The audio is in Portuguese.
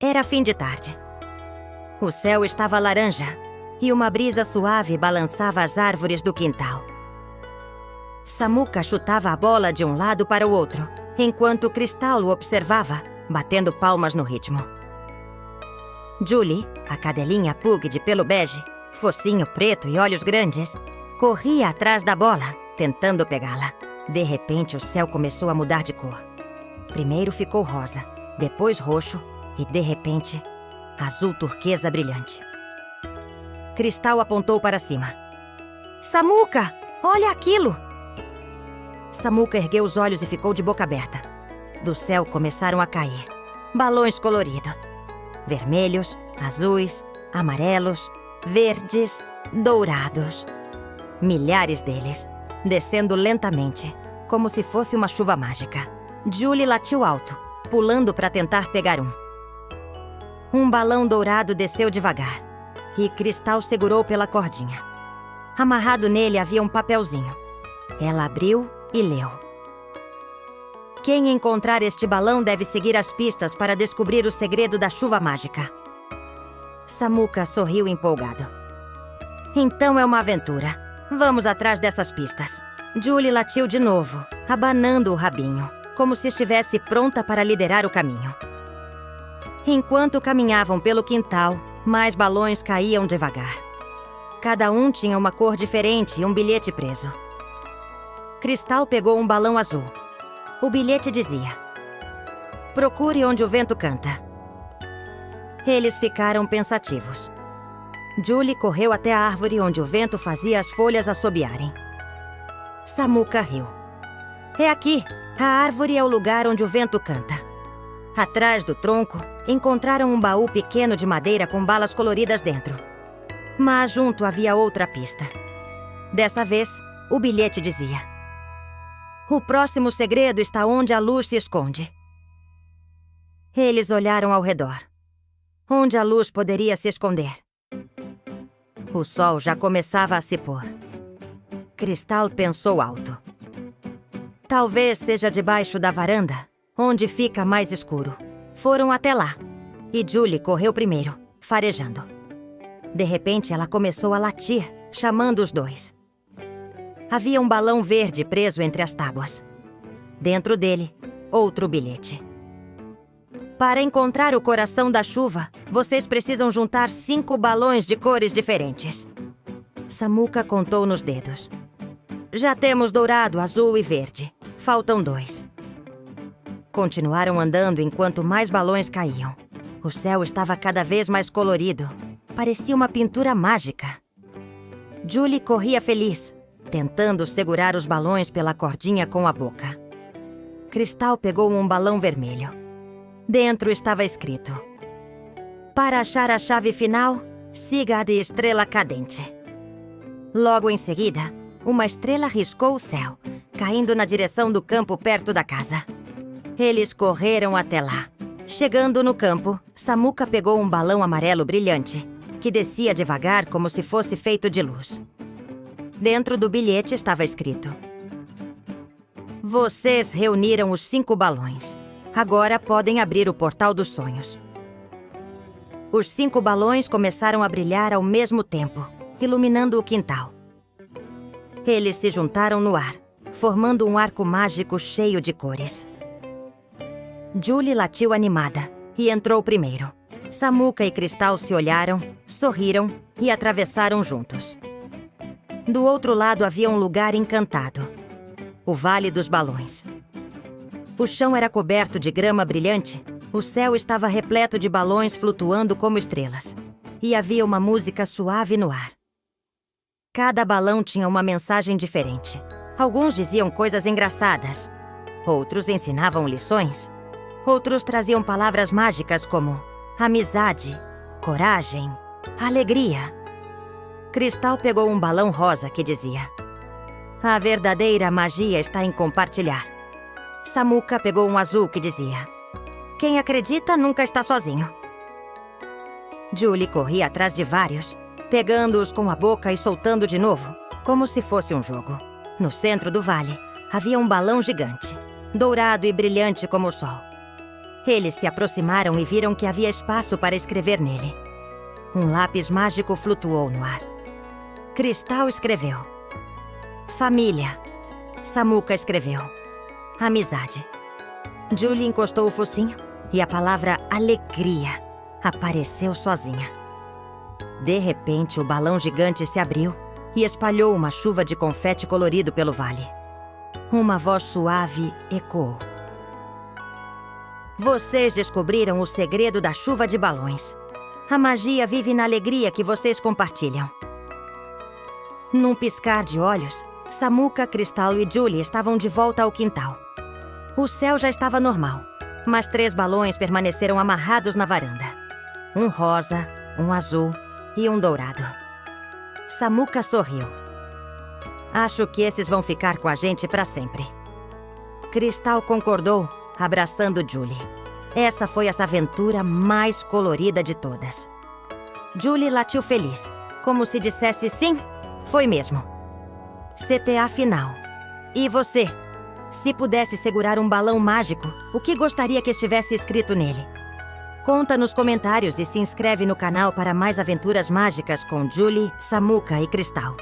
Era fim de tarde. O céu estava laranja e uma brisa suave balançava as árvores do quintal. Samuca chutava a bola de um lado para o outro, enquanto Cristal o observava, batendo palmas no ritmo. Julie, a cadelinha pug de pelo bege, focinho preto e olhos grandes, corria atrás da bola, tentando pegá-la. De repente, o céu começou a mudar de cor. Primeiro ficou rosa, depois roxo e, de repente, azul turquesa brilhante. Cristal apontou para cima. Samuca, olha aquilo! Samuca ergueu os olhos e ficou de boca aberta. Do céu começaram a cair balões coloridos. Vermelhos, azuis, amarelos, verdes, dourados. Milhares deles, descendo lentamente, como se fosse uma chuva mágica. Julie latiu alto, pulando para tentar pegar um. Um balão dourado desceu devagar, e Cristal segurou pela cordinha. Amarrado nele havia um papelzinho. Ela abriu e leu. Quem encontrar este balão deve seguir as pistas para descobrir o segredo da chuva mágica. Samuca sorriu empolgado. Então é uma aventura. Vamos atrás dessas pistas. Julie latiu de novo, abanando o rabinho, como se estivesse pronta para liderar o caminho. Enquanto caminhavam pelo quintal, mais balões caíam devagar. Cada um tinha uma cor diferente e um bilhete preso. Cristal pegou um balão azul. O bilhete dizia: procure onde o vento canta. Eles ficaram pensativos. Julie correu até a árvore onde o vento fazia as folhas assobiarem. Samuca riu. É aqui. A árvore é o lugar onde o vento canta. Atrás do tronco, encontraram um baú pequeno de madeira com balas coloridas dentro. Mas junto havia outra pista. Dessa vez, o bilhete dizia: o próximo segredo está onde a luz se esconde. Eles olharam ao redor. Onde a luz poderia se esconder? O sol já começava a se pôr. Cristal pensou alto. Talvez seja debaixo da varanda, onde fica mais escuro. Foram até lá, e Julie correu primeiro, farejando. De repente, ela começou a latir, chamando os dois. Havia um balão verde preso entre as tábuas. Dentro dele, outro bilhete. Para encontrar o coração da chuva, vocês precisam juntar 5 balões de cores diferentes. Samuca contou nos dedos. Já temos dourado, azul e verde. Faltam 2. Continuaram andando enquanto mais balões caíam. O céu estava cada vez mais colorido. Parecia uma pintura mágica. Julie corria feliz, tentando segurar os balões pela cordinha com a boca. Cristal pegou um balão vermelho. Dentro estava escrito: para achar a chave final, siga a de estrela cadente. Logo em seguida, uma estrela riscou o céu, caindo na direção do campo perto da casa. Eles correram até lá. Chegando no campo, Samuca pegou um balão amarelo brilhante, que descia devagar como se fosse feito de luz. Dentro do bilhete estava escrito: vocês reuniram os 5 balões. Agora podem abrir o portal dos sonhos. Os 5 balões começaram a brilhar ao mesmo tempo, iluminando o quintal. Eles se juntaram no ar, formando um arco mágico cheio de cores. Julie latiu animada e entrou primeiro. Samuca e Cristal se olharam, sorriram e atravessaram juntos. Do outro lado havia um lugar encantado, o Vale dos Balões. O chão era coberto de grama brilhante, o céu estava repleto de balões flutuando como estrelas, e havia uma música suave no ar. Cada balão tinha uma mensagem diferente. Alguns diziam coisas engraçadas, outros ensinavam lições, outros traziam palavras mágicas como amizade, coragem, alegria. Cristal pegou um balão rosa que dizia: a verdadeira magia está em compartilhar. Samuca pegou um azul que dizia: quem acredita nunca está sozinho. Julie corria atrás de vários, pegando-os com a boca e soltando de novo, como se fosse um jogo. No centro do vale, havia um balão gigante, dourado e brilhante como o sol. Eles se aproximaram e viram que havia espaço para escrever nele. Um lápis mágico flutuou no ar. Cristal escreveu: família. Samuca escreveu: amizade. Julie encostou o focinho e a palavra alegria apareceu sozinha. De repente, o balão gigante se abriu e espalhou uma chuva de confete colorido pelo vale. Uma voz suave ecoou: vocês descobriram o segredo da chuva de balões. A magia vive na alegria que vocês compartilham. Num piscar de olhos, Samuca, Cristal e Julie estavam de volta ao quintal. O céu já estava normal, mas 3 balões permaneceram amarrados na varanda. Um rosa, um azul e um dourado. Samuca sorriu. Acho que esses vão ficar com a gente para sempre. Cristal concordou, abraçando Julie. Essa foi essa aventura mais colorida de todas. Julie latiu feliz, como se dissesse sim, foi mesmo. CTA final. E você? Se pudesse segurar um balão mágico, o que gostaria que estivesse escrito nele? Conta nos comentários e se inscreve no canal para mais aventuras mágicas com Julie, Samuca e Cristal.